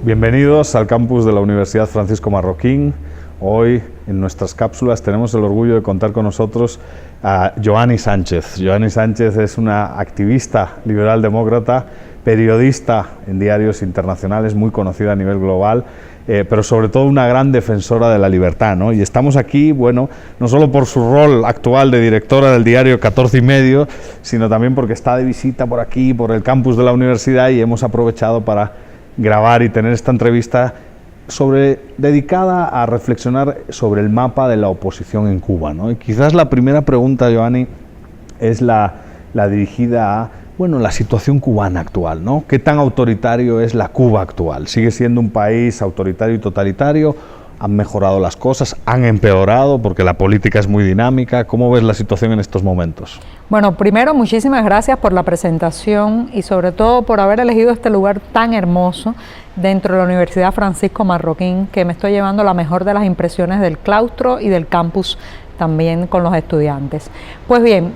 Bienvenidos al campus de la Universidad Francisco Marroquín. Hoy en nuestras cápsulas tenemos el orgullo de contar con nosotros a Joanny Sánchez. Joanny Sánchez es una activista liberal demócrata, periodista en diarios internacionales, muy conocida a nivel global, pero sobre todo una gran defensora de la libertad, ¿no? Y estamos aquí, bueno, no solo por su rol actual de directora del diario 14 y medio, sino también porque está de visita por aquí, por el campus de la universidad, y hemos aprovechado para grabar y tener esta entrevista dedicada a reflexionar sobre el mapa de la oposición en Cuba, ¿no? Y quizás la primera pregunta, Joanny, es la dirigida a, bueno, la situación cubana actual, ¿no? ¿Qué tan autoritario es la Cuba actual? ¿Sigue siendo un país autoritario y totalitario? ¿Han mejorado las cosas? ¿Han empeorado? Porque la política es muy dinámica. ¿Cómo ves la situación en estos momentos? Bueno, primero, muchísimas gracias por la presentación y sobre todo por haber elegido este lugar tan hermoso dentro de la Universidad Francisco Marroquín, que me estoy llevando la mejor de las impresiones del claustro y del campus también con los estudiantes. Pues bien,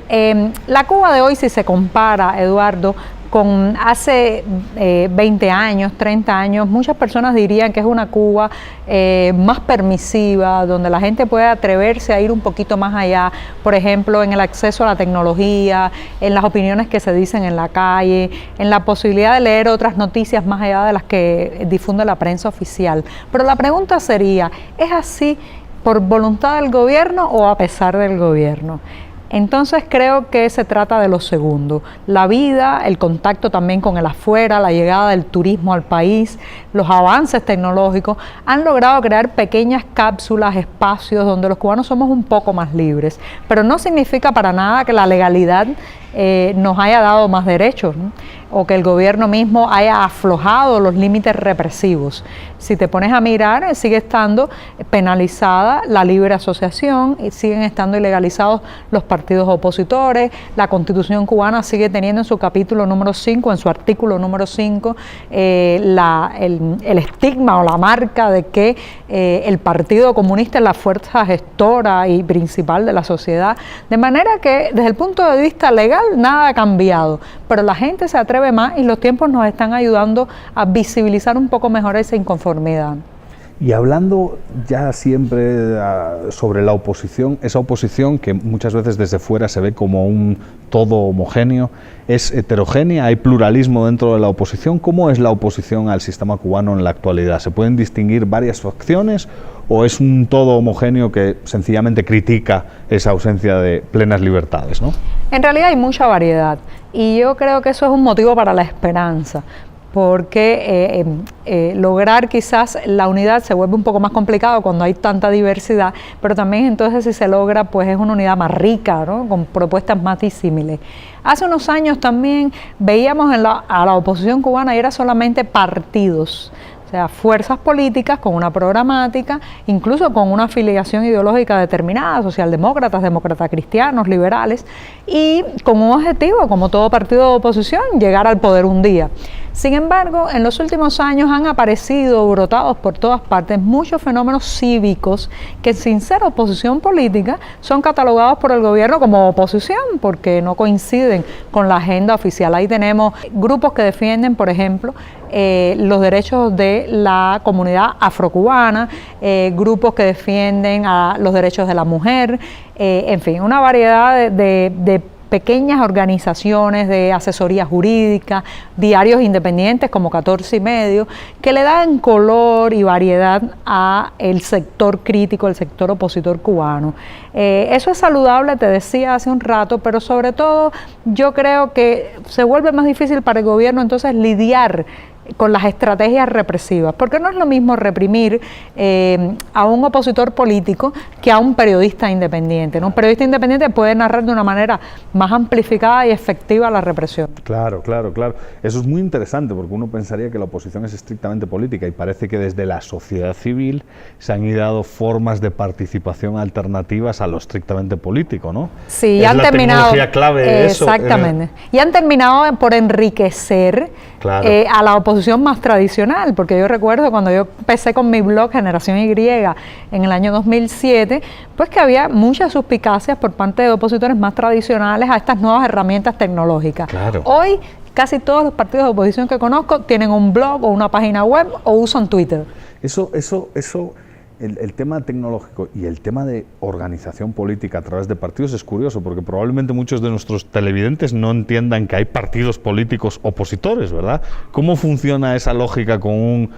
la Cuba de hoy, si se compara, Eduardo, con hace 20 años, 30 años, muchas personas dirían que es una Cuba más permisiva, donde la gente puede atreverse a ir un poquito más allá, por ejemplo, en el acceso a la tecnología, en las opiniones que se dicen en la calle, en la posibilidad de leer otras noticias más allá de las que difunde la prensa oficial. Pero la pregunta sería, ¿es así por voluntad del gobierno o a pesar del gobierno? Entonces creo que se trata de lo segundo, la vida, el contacto también con el afuera, la llegada del turismo al país, los avances tecnológicos han logrado crear pequeñas cápsulas, espacios donde los cubanos somos un poco más libres, pero no significa para nada que la legalidad nos haya dado más derechos, ¿no? O que el gobierno mismo haya aflojado los límites represivos. Si te pones a mirar, sigue estando penalizada la libre asociación y siguen estando ilegalizados los partidos opositores. La Constitución cubana sigue teniendo en su capítulo número 5, en su artículo número 5, el estigma o la marca de que el Partido Comunista es la fuerza gestora y principal de la sociedad. De manera que desde el punto de vista legal nada ha cambiado, pero la gente se atreve más y los tiempos nos están ayudando a visibilizar un poco mejor esa inconformidad. Y hablando ya siempre sobre la oposición, esa oposición que muchas veces desde fuera se ve como un todo homogéneo, ¿es heterogénea? ¿Hay pluralismo dentro de la oposición? ¿Cómo es la oposición al sistema cubano en la actualidad? ¿Se pueden distinguir varias facciones o es un todo homogéneo que sencillamente critica esa ausencia de plenas libertades, ¿no? En realidad hay mucha variedad y yo creo que eso es un motivo para la esperanza, porque lograr quizás la unidad se vuelve un poco más complicado cuando hay tanta diversidad, pero también entonces si se logra, pues es una unidad más rica, ¿no? Con propuestas más disímiles. Hace unos años también veíamos a la oposición cubana y era solamente partidos, o sea, fuerzas políticas con una programática, incluso con una afiliación ideológica determinada, socialdemócratas, demócratas cristianos, liberales, y con un objetivo, como todo partido de oposición, llegar al poder un día. Sin embargo, en los últimos años han aparecido, brotados por todas partes, muchos fenómenos cívicos que, sin ser oposición política, son catalogados por el gobierno como oposición porque no coinciden con la agenda oficial. Ahí tenemos grupos que defienden, por ejemplo, los derechos de la comunidad afrocubana, grupos que defienden los derechos de la mujer, en fin, una variedad de pequeñas organizaciones de asesoría jurídica, diarios independientes como 14 y medio, que le dan color y variedad a el sector crítico, el sector opositor cubano. Eso es saludable, te decía hace un rato, pero sobre todo yo creo que se vuelve más difícil para el gobierno entonces lidiar con las estrategias represivas, porque no es lo mismo reprimir a un opositor político que a un periodista independiente, ¿no? Un periodista independiente puede narrar de una manera más amplificada y efectiva la represión. Claro, claro, claro. Eso es muy interesante porque uno pensaría que la oposición es estrictamente política y parece que desde la sociedad civil se han ideado formas de participación alternativas a lo estrictamente político, ¿no? Sí, es han la terminado, tecnología clave de eso. Exactamente. Y han terminado por enriquecer a la oposición más tradicional, porque yo recuerdo cuando yo empecé con mi blog Generación Y en el año 2007, pues que había muchas suspicacias por parte de opositores más tradicionales a estas nuevas herramientas tecnológicas. Claro. Hoy Casi todos los partidos de oposición que conozco tienen un blog o una página web o usan Twitter. El tema tecnológico y el tema de organización política a través de partidos es curioso, porque probablemente muchos de nuestros televidentes no entiendan que hay partidos políticos opositores, ¿verdad? ¿Cómo funciona esa lógica con un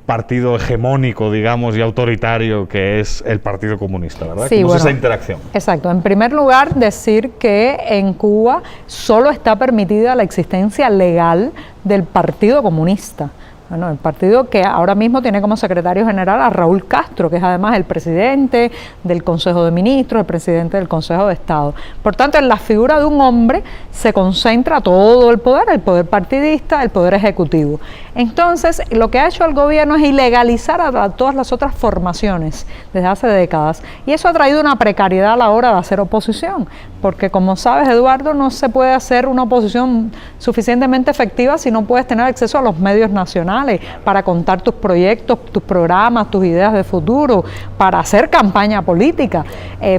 partido hegemónico, digamos, y autoritario que es el Partido Comunista, ¿verdad? Sí, ¿Cómo es esa interacción? Exacto. En primer lugar, decir que en Cuba solo está permitida la existencia legal del Partido Comunista. Bueno, el partido que ahora mismo tiene como secretario general a Raúl Castro, que es además el presidente del Consejo de Ministros, el presidente del Consejo de Estado. Por tanto, en la figura de un hombre se concentra todo el poder partidista, el poder ejecutivo. Entonces, lo que ha hecho el gobierno es ilegalizar a todas las otras formaciones desde hace décadas. Y eso ha traído una precariedad a la hora de hacer oposición, porque como sabes, Eduardo, no se puede hacer una oposición suficientemente efectiva si no puedes tener acceso a los medios nacionales para contar tus proyectos, tus programas, tus ideas de futuro, para hacer campaña política.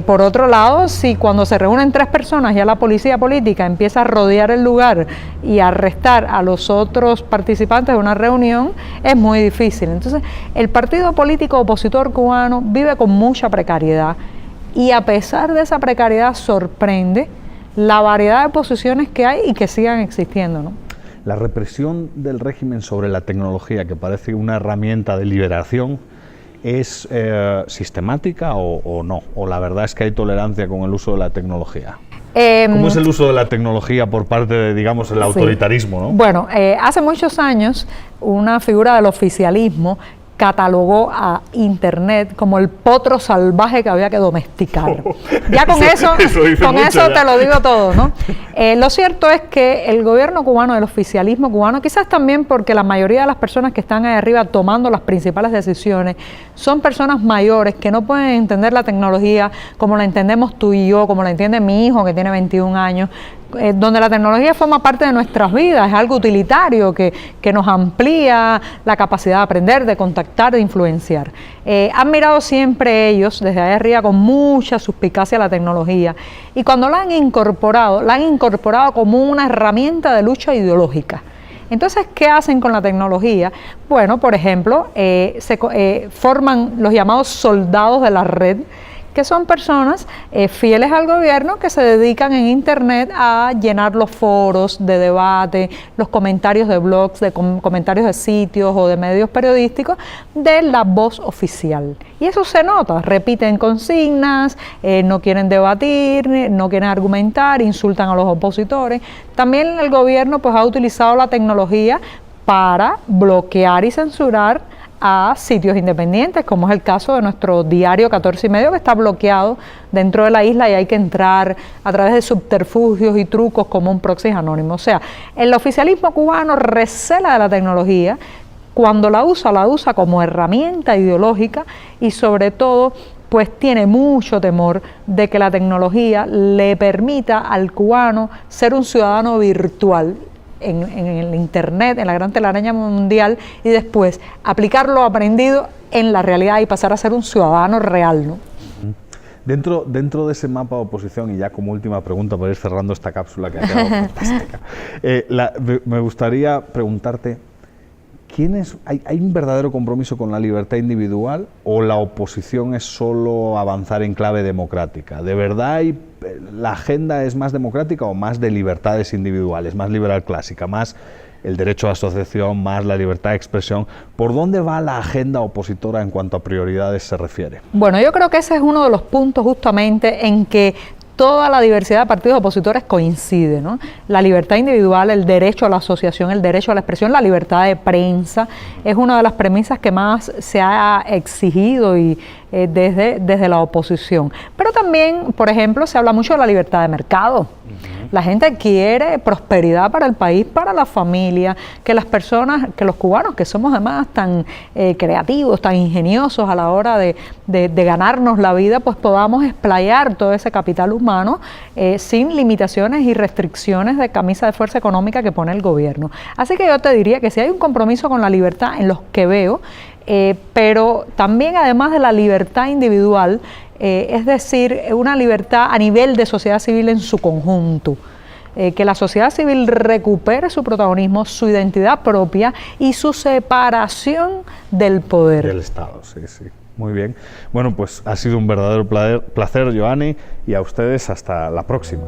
Por otro lado, si cuando se reúnen 3 personas ya la policía política empieza a rodear el lugar y a arrestar a los otros participantes de una reunión, es muy difícil. Entonces, el partido político opositor cubano vive con mucha precariedad y a pesar de esa precariedad sorprende la variedad de posiciones que hay y que sigan existiendo, ¿no? La represión del régimen sobre la tecnología, que parece una herramienta de liberación, ¿es sistemática o no? ¿O la verdad es que hay tolerancia con el uso de la tecnología? ¿Cómo es el uso de la tecnología por parte de, digamos, el autoritarismo, ¿no? Bueno, hace muchos años una figura del oficialismo catalogó a Internet como el potro salvaje que había que domesticar. Ya con eso te lo digo todo, ¿no? Lo cierto es que el gobierno cubano, el oficialismo cubano, quizás también porque la mayoría de las personas que están ahí arriba tomando las principales decisiones son personas mayores que no pueden entender la tecnología como la entendemos tú y yo, como la entiende mi hijo que tiene 21 años, donde la tecnología forma parte de nuestras vidas, es algo utilitario que nos amplía la capacidad de aprender, de contactar, de influenciar. Han mirado siempre ellos desde ahí arriba con mucha suspicacia la tecnología y cuando la han incorporado como una herramienta de lucha ideológica. Entonces, ¿qué hacen con la tecnología? Bueno, por ejemplo, forman los llamados soldados de la red, que son personas fieles al gobierno que se dedican en Internet a llenar los foros de debate, los comentarios de blogs, comentarios de sitios o de medios periodísticos de la voz oficial. Y eso se nota, repiten consignas, no quieren debatir, no quieren argumentar, insultan a los opositores. También el gobierno pues, ha utilizado la tecnología para bloquear y censurar a sitios independientes, como es el caso de nuestro diario 14 y medio, que está bloqueado dentro de la isla y hay que entrar a través de subterfugios y trucos como un proxy anónimo. O sea, el oficialismo cubano recela de la tecnología, cuando la usa como herramienta ideológica y sobre todo pues tiene mucho temor de que la tecnología le permita al cubano ser un ciudadano virtual en el Internet, en la gran telaraña mundial, y después aplicar lo aprendido en la realidad y pasar a ser un ciudadano real, ¿no? Dentro de ese mapa de oposición, y ya como última pregunta para ir cerrando esta cápsula que ha quedado fantástica, me gustaría preguntarte, ¿hay un verdadero compromiso con la libertad individual o la oposición es solo avanzar en clave democrática? ¿De verdad la agenda es más democrática o más de libertades individuales, más liberal clásica, más el derecho a asociación, más la libertad de expresión? ¿Por dónde va la agenda opositora en cuanto a prioridades se refiere? Bueno, yo creo que ese es uno de los puntos justamente en que toda la diversidad de partidos opositores coincide, ¿no? La libertad individual, el derecho a la asociación, el derecho a la expresión, la libertad de prensa, es una de las premisas que más se ha exigido y desde la oposición. Pero también, por ejemplo, se habla mucho de la libertad de mercado. La gente quiere prosperidad para el país, para la familia, que las personas, que los cubanos, que somos además tan creativos, tan ingeniosos a la hora de ganarnos la vida, pues podamos explayar todo ese capital humano sin limitaciones y restricciones de camisa de fuerza económica que pone el gobierno. Así que yo te diría que si hay un compromiso con la libertad en los que veo, pero también además de la libertad individual, es decir, una libertad a nivel de sociedad civil en su conjunto. que la sociedad civil recupere su protagonismo, su identidad propia y su separación del poder. Del Estado, sí, sí. Muy bien. Bueno, pues ha sido un verdadero placer, Joanny, y a ustedes hasta la próxima.